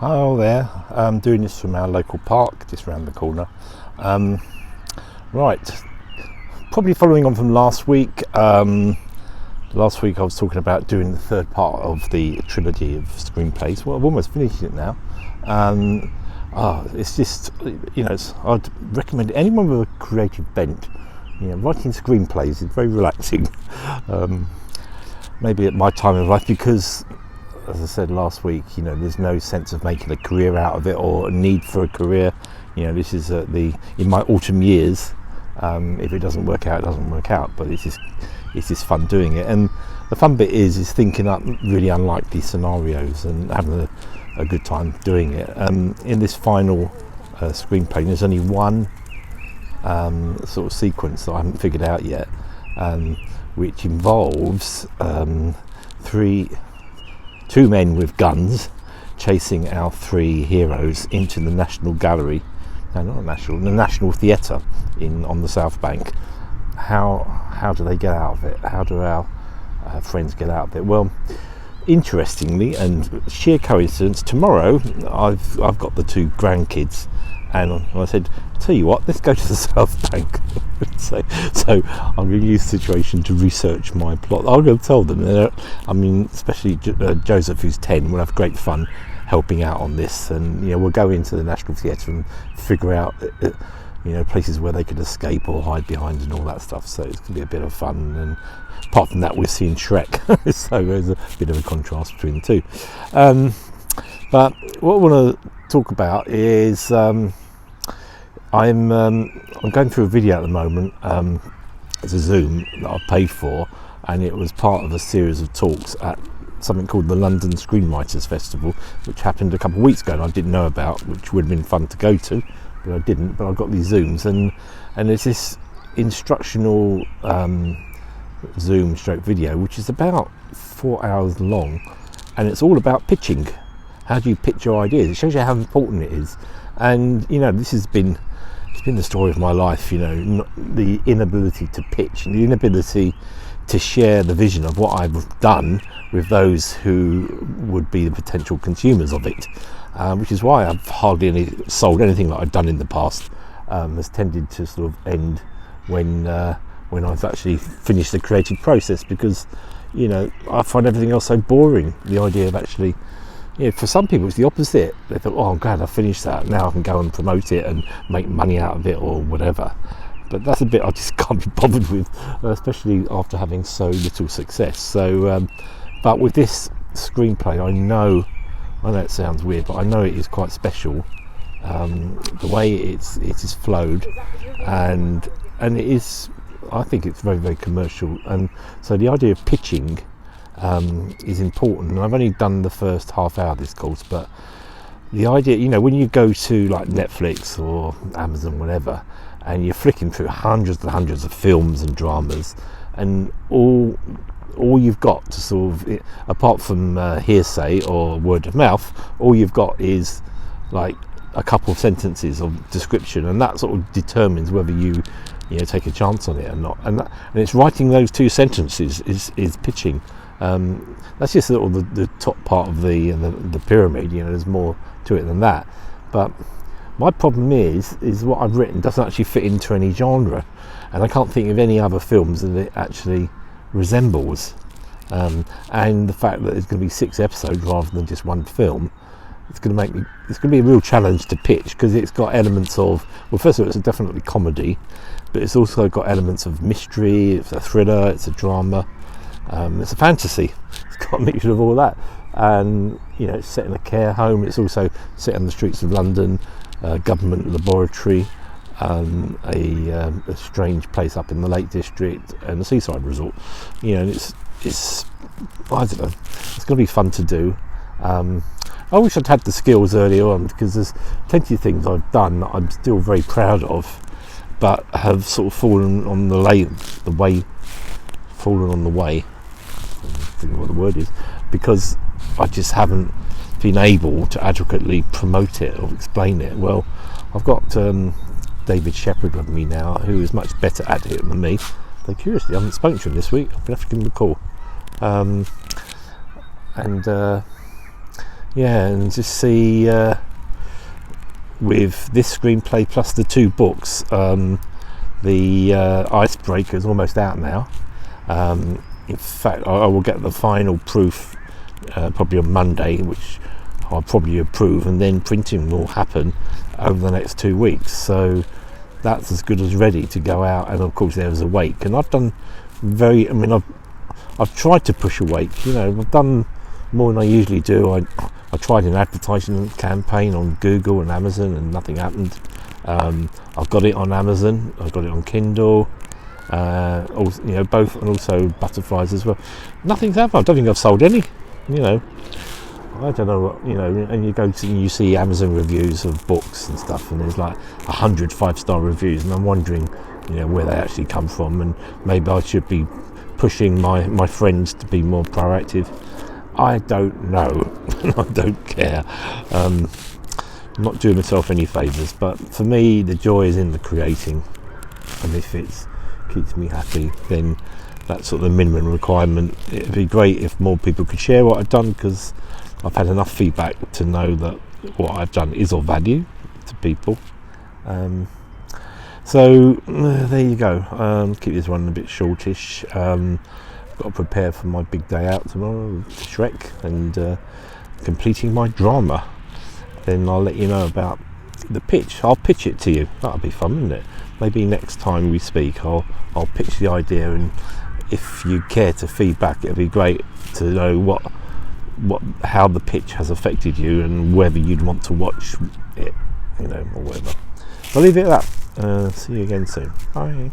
Hello there, I'm doing this from our local park just round the corner. Right, probably following on from last week. Last week I was talking about doing the third part of the trilogy of screenplays. Well, I've almost finished it now. It's just, I'd recommend anyone with a creative bent. Writing screenplays is very relaxing. Maybe at my time of life, because as I said last week, there's no sense of making a career out of it or a need for a career. This is in my autumn years. If it doesn't work out, it doesn't work out. But it's just fun doing it, and the fun bit is thinking up really unlikely scenarios and having a good time doing it. In this final screenplay, there's only one sort of sequence that I haven't figured out yet, which involves two men with guns chasing our three heroes into the National Gallery. No, not the National Theatre on the South Bank. How do they get out of it? How do our friends get out of it? Well, interestingly and sheer coincidence, tomorrow I've got the two grandkids, and I said, tell you what, let's go to the South Bank. so I'm going to use the situation to research my plot. I'm going to tell them, especially Joseph, who's 10, will have great fun helping out on this, and we'll go into the National Theatre and figure out places where they could escape or hide behind and all that stuff. So it's going to be a bit of fun, and apart from that, we're seeing Shrek. So there's a bit of a contrast between the two. But what I want to talk about is I'm going through a video at the moment. It's a Zoom that I've paid for, and it was part of a series of talks at something called the London Screenwriters Festival, which happened a couple of weeks ago and I didn't know about, which would have been fun to go to, but I didn't. But I got these Zooms, and there's this instructional Zoom stroke video which is about 4 hours long, and it's all about pitching. How do you pitch your ideas? It shows you how important it is. And this has been the story of my life, the inability to pitch and the inability to share the vision of what I've done with those who would be the potential consumers of it, which is why I've hardly sold anything that I've done in the past. Has tended to sort of end when I've actually finished the creative process, because I find everything else so boring. The idea of actually, for some people it's the opposite. They thought, oh, I'm glad I finished that, now I can go and promote it and make money out of it or whatever. But that's a bit I just can't be bothered with, especially after having so little success. So but with this screenplay, I know it sounds weird, but I know it is quite special. The way it is flowed, and it is, I think it's very, very commercial. And so the idea of pitching is important. And I've only done the first half hour of this course, but the idea, when you go to like Netflix or Amazon, whatever, and you're flicking through hundreds and hundreds of films and dramas, and all you've got to sort of, apart from hearsay or word of mouth, all you've got is like a couple of sentences of description, and that sort of determines whether you take a chance on it or not. And it's writing those two sentences is pitching. That's just sort of the top part of the pyramid. There's more to it than that. But my problem is what I've written doesn't actually fit into any genre, and I can't think of any other films that it actually resembles. And the fact that there's going to be 6 episodes rather than just one film, it's going to be a real challenge to pitch, because it's got elements of, well, first of all, it's definitely comedy, but it's also got elements of mystery, it's a thriller, it's a drama, it's a fantasy. It's got a mixture of all that, and it's set in a care home. It's also set on the streets of London, government laboratory, a strange place up in the Lake District, and a seaside resort. And it's I don't know, it's going to be fun to do. I wish I'd had the skills earlier on, because there's plenty of things I've done that I'm still very proud of, but have sort of fallen on the way. I don't know what the word is, because I just haven't been able to adequately promote it or explain it. Well, I've got David Shepherd with me now, who is much better at it than me. So curiously, I haven't spoken to him this week. I'm going to have to give him a call. yeah, and just see with this screenplay plus the 2 books, the icebreaker is almost out now. In fact, I will get the final proof probably on Monday, which I'll probably approve, and then printing will happen over the next 2 weeks. So that's as good as ready to go out. And of course, there's Awake, and I've done I've tried to push Awake. I've done more than I usually do. I tried an advertising campaign on Google and Amazon, and nothing happened. I've got it on Amazon. I've got it on Kindle. Also, both, and also Butterflies as well. Nothing's happened. I don't think I've sold any. I don't know what, and you go to, and you see Amazon reviews of books and stuff, and there's like 100 5-star reviews, and I'm wondering, where they actually come from, and maybe I should be pushing my friends to be more proactive. I don't know. I don't care. I'm not doing myself any favours, but for me, the joy is in the creating, and if it keeps me happy, then that's sort of the minimum requirement. It'd be great if more people could share what I've done, because I've had enough feedback to know that what I've done is of value to people. So there you go. Keep this one a bit shortish. Got to prepare for my big day out tomorrow with Shrek and completing my drama. Then I'll let you know about the pitch. I'll pitch it to you. That'll be fun, wouldn't it? Maybe next time we speak, I'll pitch the idea, and if you care to feedback, it'd be great to know how the pitch has affected you, and whether you'd want to watch it, or whatever. I'll leave it at that. See you again soon. Bye.